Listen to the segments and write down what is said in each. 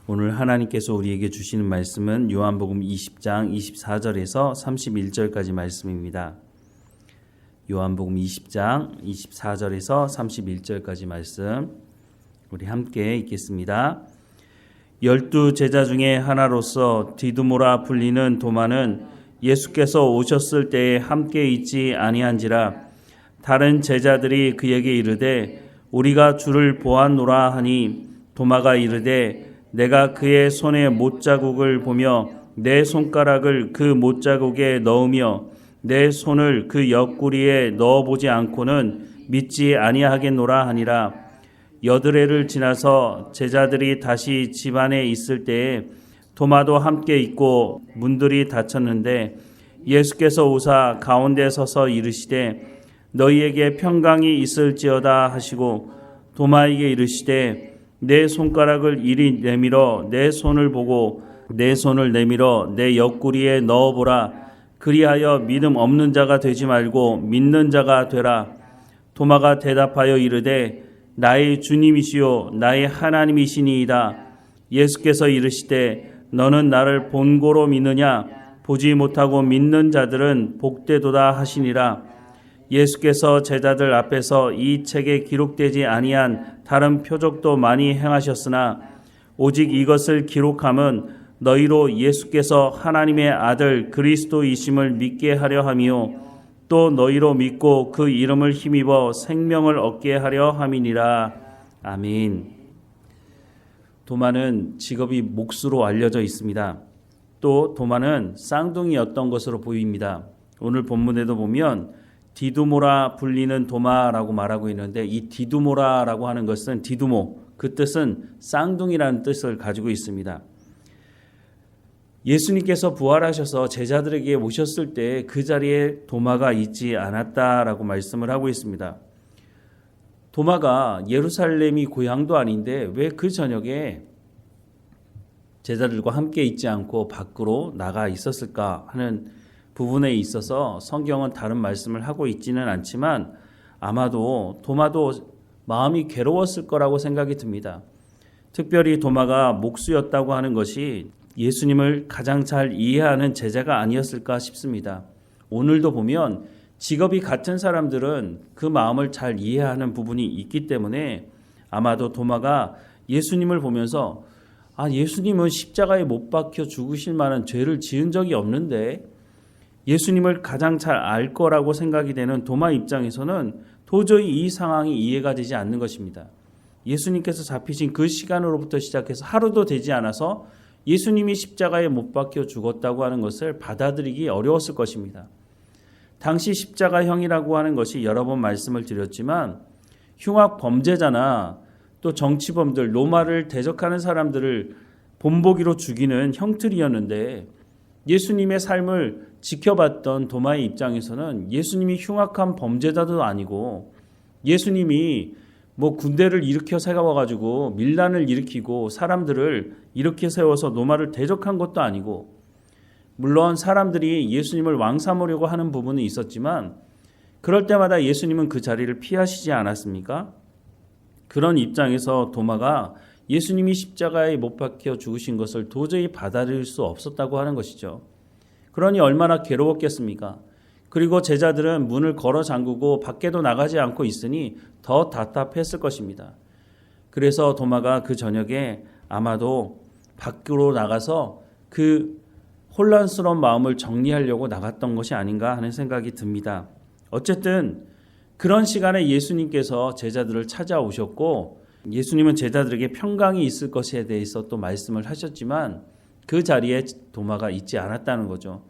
오늘 하나님께서 우리에게 주시는 말씀은 요한복음 20장 24절에서 31절까지 말씀입니다. 요한복음 20장 24절에서 31절까지 말씀 우리 함께 읽겠습니다. 12 제자 중에 하나로서 디두모라 불리는 도마는 예수께서 오셨을 때에 함께 있지 아니한지라. 다른 제자들이 그에게 이르되 우리가 주를 보았노라 하니 도마가 이르되 내가 그의 손에 못자국을 보며 내 손가락을 그 못자국에 넣으며 내 손을 그 옆구리에 넣어보지 않고는 믿지 아니하겠노라 하니라. 여드레를 지나서 제자들이 다시 집 안에 있을 때에 도마도 함께 있고 문들이 닫혔는데 예수께서 오사 가운데 서서 이르시되 너희에게 평강이 있을지어다 하시고 도마에게 이르시되 내 손가락을 이리 내밀어 내 손을 보고 내 손을 내밀어 내 옆구리에 넣어보라. 그리하여 믿음 없는 자가 되지 말고 믿는 자가 되라. 도마가 대답하여 이르되 나의 주님이시요 나의 하나님이시니이다. 예수께서 이르시되 너는 나를 본고로 믿느냐? 보지 못하고 믿는 자들은 복되도다 하시니라. 예수께서 제자들 앞에서 이 책에 기록되지 아니한 다른 표적도 많이 행하셨으나 오직 이것을 기록함은 너희로 예수께서 하나님의 아들 그리스도이심을 믿게 하려 함이요 또 너희로 믿고 그 이름을 힘입어 생명을 얻게 하려 함이니라. 아멘. 도마는 직업이 목수로 알려져 있습니다. 또 도마는 쌍둥이였던 것으로 보입니다. 오늘 본문에도 보면 디두모라 불리는 도마라고 말하고 있는데 이 디두모라라고 하는 것은 디두모, 그 뜻은 쌍둥이라는 뜻을 가지고 있습니다. 예수님께서 부활하셔서 제자들에게 오셨을 때 그 자리에 도마가 있지 않았다라고 말씀을 하고 있습니다. 도마가 예루살렘이 고향도 아닌데 왜 그 저녁에 제자들과 함께 있지 않고 밖으로 나가 있었을까 하는 부분에 있어서 성경은 다른 말씀을 하고 있지는 않지만 아마도 도마도 마음이 괴로웠을 거라고 생각이 듭니다. 특별히 도마가 목수였다고 하는 것이 예수님을 가장 잘 이해하는 제자가 아니었을까 싶습니다. 오늘도 보면 직업이 같은 사람들은 그 마음을 잘 이해하는 부분이 있기 때문에 아마도 도마가 예수님을 보면서 예수님은 십자가에 못 박혀 죽으실 만한 죄를 지은 적이 없는데 예수님을 가장 잘 알 거라고 생각이 되는 도마 입장에서는 도저히 이 상황이 이해가 되지 않는 것입니다. 예수님께서 잡히신 그 시간으로부터 시작해서 하루도 되지 않아서 예수님이 십자가에 못 박혀 죽었다고 하는 것을 받아들이기 어려웠을 것입니다. 당시 십자가형이라고 하는 것이 여러 번 말씀을 드렸지만 흉악 범죄자나 또 정치범들, 로마를 대적하는 사람들을 본보기로 죽이는 형틀이었는데 예수님의 삶을 지켜봤던 도마의 입장에서는 예수님이 흉악한 범죄자도 아니고 예수님이 군대를 일으켜 세워가지고 밀란을 일으키고 사람들을 일으켜 세워서 로마를 대적한 것도 아니고 물론 사람들이 예수님을 왕 삼으려고 하는 부분은 있었지만 그럴 때마다 예수님은 그 자리를 피하시지 않았습니까? 그런 입장에서 도마가 예수님이 십자가에 못 박혀 죽으신 것을 도저히 받아들일 수 없었다고 하는 것이죠. 그러니 얼마나 괴로웠겠습니까? 그리고 제자들은 문을 걸어 잠그고 밖에도 나가지 않고 있으니 더 답답했을 것입니다. 그래서 도마가 그 저녁에 아마도 밖으로 나가서 그 혼란스러운 마음을 정리하려고 나갔던 것이 아닌가 하는 생각이 듭니다. 어쨌든 그런 시간에 예수님께서 제자들을 찾아오셨고 예수님은 제자들에게 평강이 있을 것에 대해서 또 말씀을 하셨지만 그 자리에 도마가 있지 않았다는 거죠.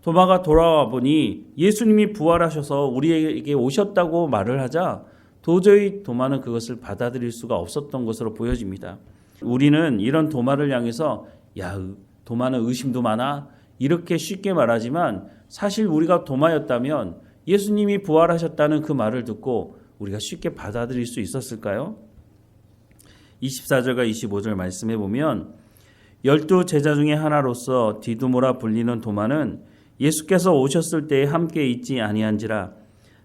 도마가 돌아와 보니 예수님이 부활하셔서 우리에게 오셨다고 말을 하자 도저히 도마는 그것을 받아들일 수가 없었던 것으로 보여집니다. 우리는 이런 도마를 향해서 도마는 의심도 많아? 이렇게 쉽게 말하지만 사실 우리가 도마였다면 예수님이 부활하셨다는 그 말을 듣고 우리가 쉽게 받아들일 수 있었을까요? 24절과 25절 말씀해 보면 12 제자 중에 하나로서 디두모라 불리는 도마는 예수께서 오셨을 때에 함께 있지 아니한지라.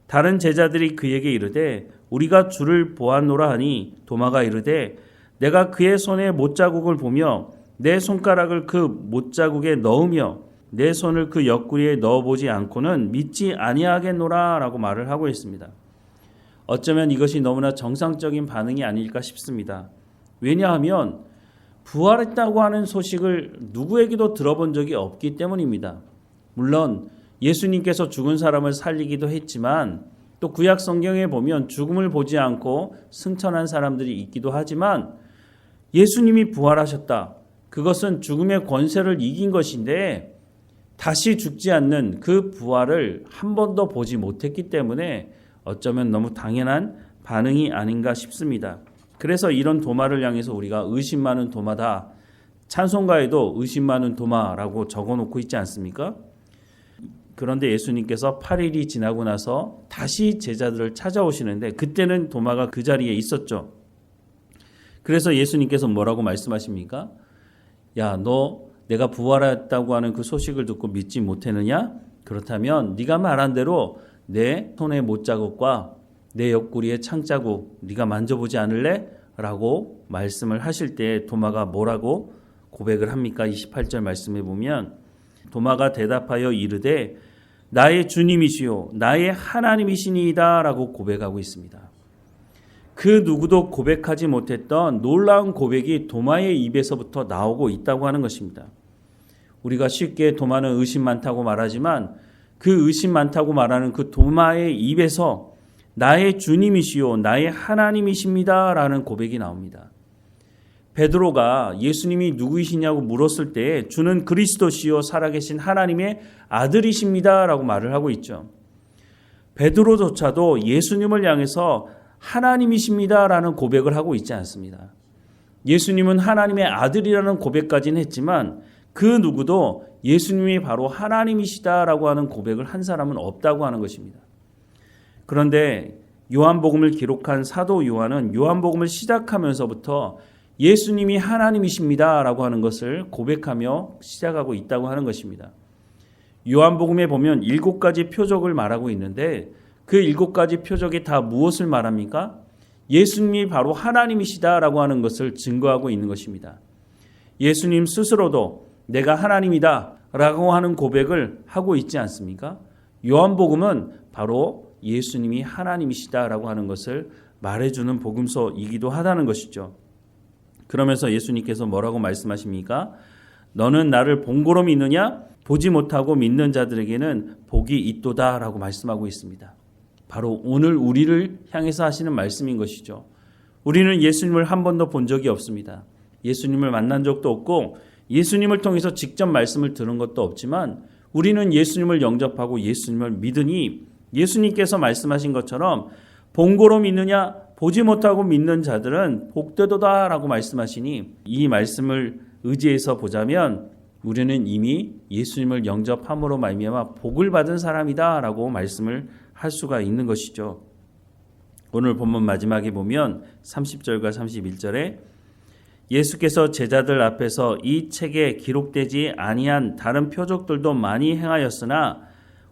다른 제자들이 그에게 이르되 우리가 주를 보았노라 하니 도마가 이르되 내가 그의 손에 못자국을 보며 내 손가락을 그 못자국에 넣으며 내 손을 그 옆구리에 넣어보지 않고는 믿지 아니하겠노라 라고 말을 하고 있습니다. 어쩌면 이것이 너무나 정상적인 반응이 아닐까 싶습니다. 왜냐하면 부활했다고 하는 소식을 누구에게도 들어본 적이 없기 때문입니다. 물론 예수님께서 죽은 사람을 살리기도 했지만 또 구약 성경에 보면 죽음을 보지 않고 승천한 사람들이 있기도 하지만 예수님이 부활하셨다. 그것은 죽음의 권세를 이긴 것인데 다시 죽지 않는 그 부활을 한 번도 보지 못했기 때문에 어쩌면 너무 당연한 반응이 아닌가 싶습니다. 그래서 이런 도마를 향해서 우리가 의심 많은 도마다, 찬송가에도 의심 많은 도마라고 적어놓고 있지 않습니까? 그런데 예수님께서 8일이 지나고 나서 다시 제자들을 찾아오시는데 그때는 도마가 그 자리에 있었죠. 그래서 예수님께서 뭐라고 말씀하십니까? 야, 너 내가 부활했다고 하는 그 소식을 듣고 믿지 못했느냐? 그렇다면 네가 말한 대로 내 손의 못자국과 내 옆구리의 창자국 네가 만져보지 않을래? 라고 말씀을 하실 때 도마가 뭐라고 고백을 합니까? 28절 말씀에 보면 도마가 대답하여 이르되 나의 주님이시요 나의 하나님이시니이다 라고 고백하고 있습니다. 그 누구도 고백하지 못했던 놀라운 고백이 도마의 입에서부터 나오고 있다고 하는 것입니다. 우리가 쉽게 도마는 의심 많다고 말하지만 그 의심 많다고 말하는 그 도마의 입에서 나의 주님이시요 나의 하나님이십니다 라는 고백이 나옵니다. 베드로가 예수님이 누구이시냐고 물었을 때 주는 그리스도시요 살아계신 하나님의 아들이십니다 라고 말을 하고 있죠. 베드로조차도 예수님을 향해서 하나님이십니다 라는 고백을 하고 있지 않습니다. 예수님은 하나님의 아들이라는 고백까지는 했지만 그 누구도 예수님이 바로 하나님이시다라고 하는 고백을 한 사람은 없다고 하는 것입니다. 그런데 요한복음을 기록한 사도 요한은 요한복음을 시작하면서부터 예수님이 하나님이십니다라고 하는 것을 고백하며 시작하고 있다고 하는 것입니다. 요한복음에 보면 7가지 표적을 말하고 있는데 그 7가지 표적이 다 무엇을 말합니까? 예수님이 바로 하나님이시다라고 하는 것을 증거하고 있는 것입니다. 예수님 스스로도 내가 하나님이다 라고 하는 고백을 하고 있지 않습니까? 요한복음은 바로 예수님이 하나님이시다라고 하는 것을 말해주는 복음서이기도 하다는 것이죠. 그러면서 예수님께서 뭐라고 말씀하십니까? 너는 나를 본고로 믿느냐? 보지 못하고 믿는 자들에게는 복이 있도다 라고 말씀하고 있습니다. 바로 오늘 우리를 향해서 하시는 말씀인 것이죠. 우리는 예수님을 한 번도 본 적이 없습니다. 예수님을 만난 적도 없고 예수님을 통해서 직접 말씀을 들은 것도 없지만 우리는 예수님을 영접하고 예수님을 믿으니 예수님께서 말씀하신 것처럼 본고로 믿느냐 보지 못하고 믿는 자들은 복되도다 라고 말씀하시니 이 말씀을 의지해서 보자면 우리는 이미 예수님을 영접함으로 말미암아 복을 받은 사람이다 라고 말씀을 할 수가 있는 것이죠. 오늘 본문 마지막에 보면 30절과 31절에 예수께서 제자들 앞에서 이 책에 기록되지 아니한 다른 표적들도 많이 행하였으나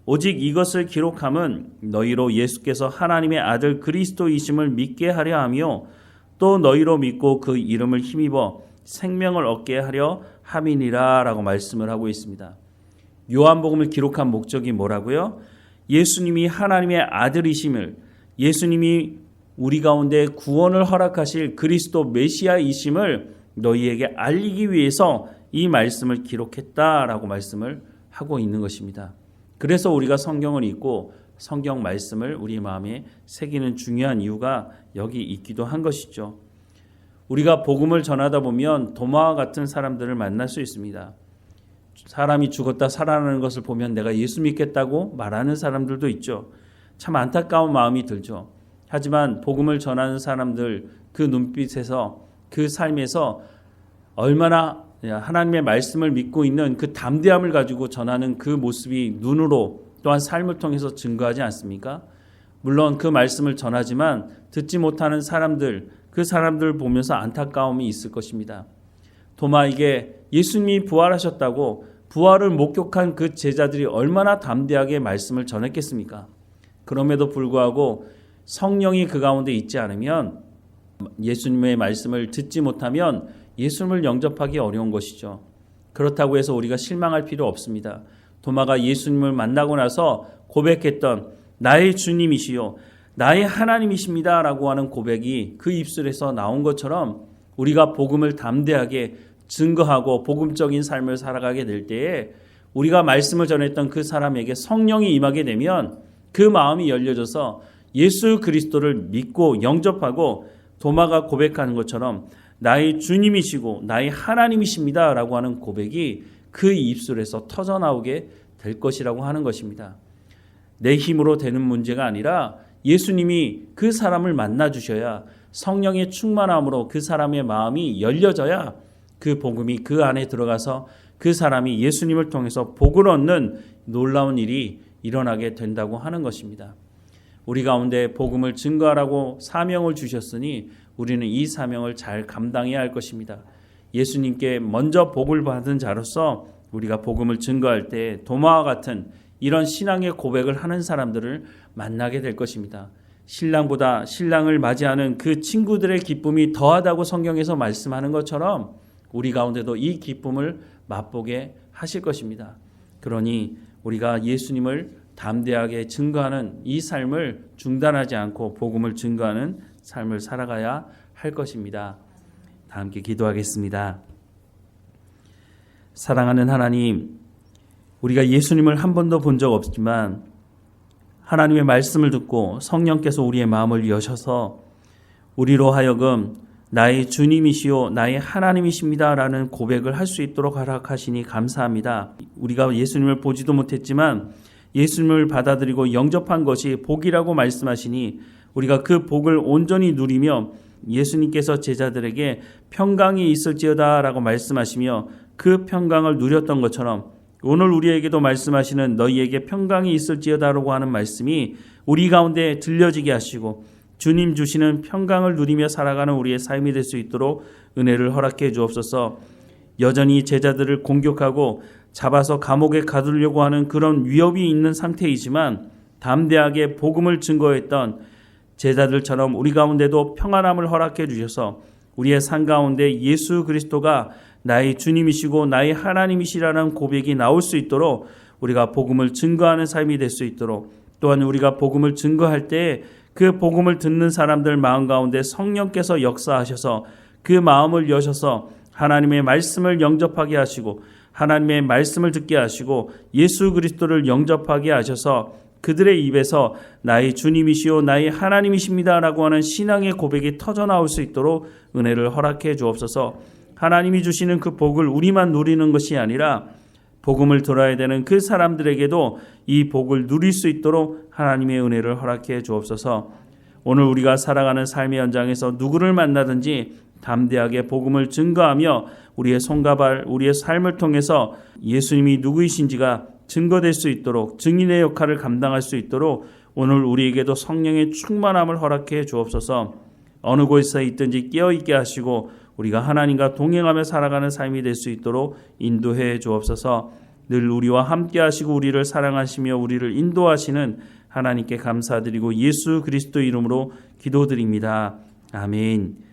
오직 이것을 기록함은 너희로 예수께서 하나님의 아들 그리스도이심을 믿게 하려 하며 또 너희로 믿고 그 이름을 힘입어 생명을 얻게 하려 함이니라 라고 말씀을 하고 있습니다. 요한복음을 기록한 목적이 뭐라고요? 예수님이 하나님의 아들이심을, 예수님이 우리 가운데 구원을 허락하실 그리스도 메시아이심을 너희에게 알리기 위해서 이 말씀을 기록했다라고 말씀을 하고 있는 것입니다. 그래서 우리가 성경을 읽고 성경 말씀을 우리 마음에 새기는 중요한 이유가 여기 있기도 한 것이죠. 우리가 복음을 전하다 보면 도마와 같은 사람들을 만날 수 있습니다. 사람이 죽었다 살아나는 것을 보면 내가 예수 믿겠다고 말하는 사람들도 있죠. 참 안타까운 마음이 들죠. 하지만 복음을 전하는 사람들 그 눈빛에서 그 삶에서 얼마나 하나님의 말씀을 믿고 있는 그 담대함을 가지고 전하는 그 모습이 눈으로 또한 삶을 통해서 증거하지 않습니까? 물론 그 말씀을 전하지만 듣지 못하는 사람들, 그 사람들을 보면서 안타까움이 있을 것입니다. 도마에게 예수님이 부활하셨다고 부활을 목격한 그 제자들이 얼마나 담대하게 말씀을 전했겠습니까? 그럼에도 불구하고 성령이 그 가운데 있지 않으면 예수님의 말씀을 듣지 못하면 예수님을 영접하기 어려운 것이죠. 그렇다고 해서 우리가 실망할 필요 없습니다. 도마가 예수님을 만나고 나서 고백했던 나의 주님이시요 나의 하나님이십니다 라고 하는 고백이 그 입술에서 나온 것처럼 우리가 복음을 담대하게 증거하고 복음적인 삶을 살아가게 될 때에 우리가 말씀을 전했던 그 사람에게 성령이 임하게 되면 그 마음이 열려져서 예수 그리스도를 믿고 영접하고 도마가 고백하는 것처럼 나의 주님이시고 나의 하나님이십니다 라고 하는 고백이 그 입술에서 터져나오게 될 것이라고 하는 것입니다. 내 힘으로 되는 문제가 아니라 예수님이 그 사람을 만나 주셔야 성령의 충만함으로 그 사람의 마음이 열려져야 그 복음이 그 안에 들어가서 그 사람이 예수님을 통해서 복을 얻는 놀라운 일이 일어나게 된다고 하는 것입니다. 우리 가운데 복음을 증거하라고 사명을 주셨으니 우리는 이 사명을 잘 감당해야 할 것입니다. 예수님께 먼저 복을 받은 자로서 우리가 복음을 증거할 때 도마와 같은 이런 신앙의 고백을 하는 사람들을 만나게 될 것입니다. 신랑보다 신랑을 맞이하는 그 친구들의 기쁨이 더하다고 성경에서 말씀하는 것처럼 우리 가운데도 이 기쁨을 맛보게 하실 것입니다. 그러니 우리가 예수님을 담대하게 증거하는 이 삶을 중단하지 않고 복음을 증거하는 삶을 살아가야 할 것입니다. 다 함께 기도하겠습니다. 사랑하는 하나님, 우리가 예수님을 한 번도 본 적 없지만 하나님의 말씀을 듣고 성령께서 우리의 마음을 여셔서 우리로 하여금 나의 주님이시요 나의 하나님이십니다 라는 고백을 할 수 있도록 허락하시니 감사합니다. 우리가 예수님을 보지도 못했지만 예수님을 받아들이고 영접한 것이 복이라고 말씀하시니 우리가 그 복을 온전히 누리며 예수님께서 제자들에게 평강이 있을지어다 라고 말씀하시며 그 평강을 누렸던 것처럼 오늘 우리에게도 말씀하시는 너희에게 평강이 있을지어다 라고 하는 말씀이 우리 가운데 들려지게 하시고 주님 주시는 평강을 누리며 살아가는 우리의 삶이 될 수 있도록 은혜를 허락해 주옵소서. 여전히 제자들을 공격하고 잡아서 감옥에 가두려고 하는 그런 위협이 있는 상태이지만 담대하게 복음을 증거했던 제자들처럼 우리 가운데도 평안함을 허락해 주셔서 우리의 삶 가운데 예수 그리스도가 나의 주님이시고 나의 하나님이시라는 고백이 나올 수 있도록 우리가 복음을 증거하는 삶이 될 수 있도록 또한 우리가 복음을 증거할 때 그 복음을 듣는 사람들 마음 가운데 성령께서 역사하셔서 그 마음을 여셔서 하나님의 말씀을 영접하게 하시고 하나님의 말씀을 듣게 하시고 예수 그리스도를 영접하게 하셔서 그들의 입에서 나의 주님이시오 나의 하나님이십니다 라고 하는 신앙의 고백이 터져나올 수 있도록 은혜를 허락해 주옵소서. 하나님이 주시는 그 복을 우리만 누리는 것이 아니라 복음을 들어야 되는 그 사람들에게도 이 복을 누릴 수 있도록 하나님의 은혜를 허락해 주옵소서. 오늘 우리가 살아가는 삶의 현장에서 누구를 만나든지 담대하게 복음을 증거하며 우리의 손과 발, 우리의 삶을 통해서 예수님이 누구이신지가 증거될 수 있도록 증인의 역할을 감당할 수 있도록 오늘 우리에게도 성령의 충만함을 허락해 주옵소서. 어느 곳에 있든지 깨어있게 하시고 우리가 하나님과 동행하며 살아가는 삶이 될 수 있도록 인도해 주옵소서. 늘 우리와 함께 하시고 우리를 사랑하시며 우리를 인도하시는 하나님께 감사드리고 예수 그리스도 이름으로 기도드립니다. 아멘.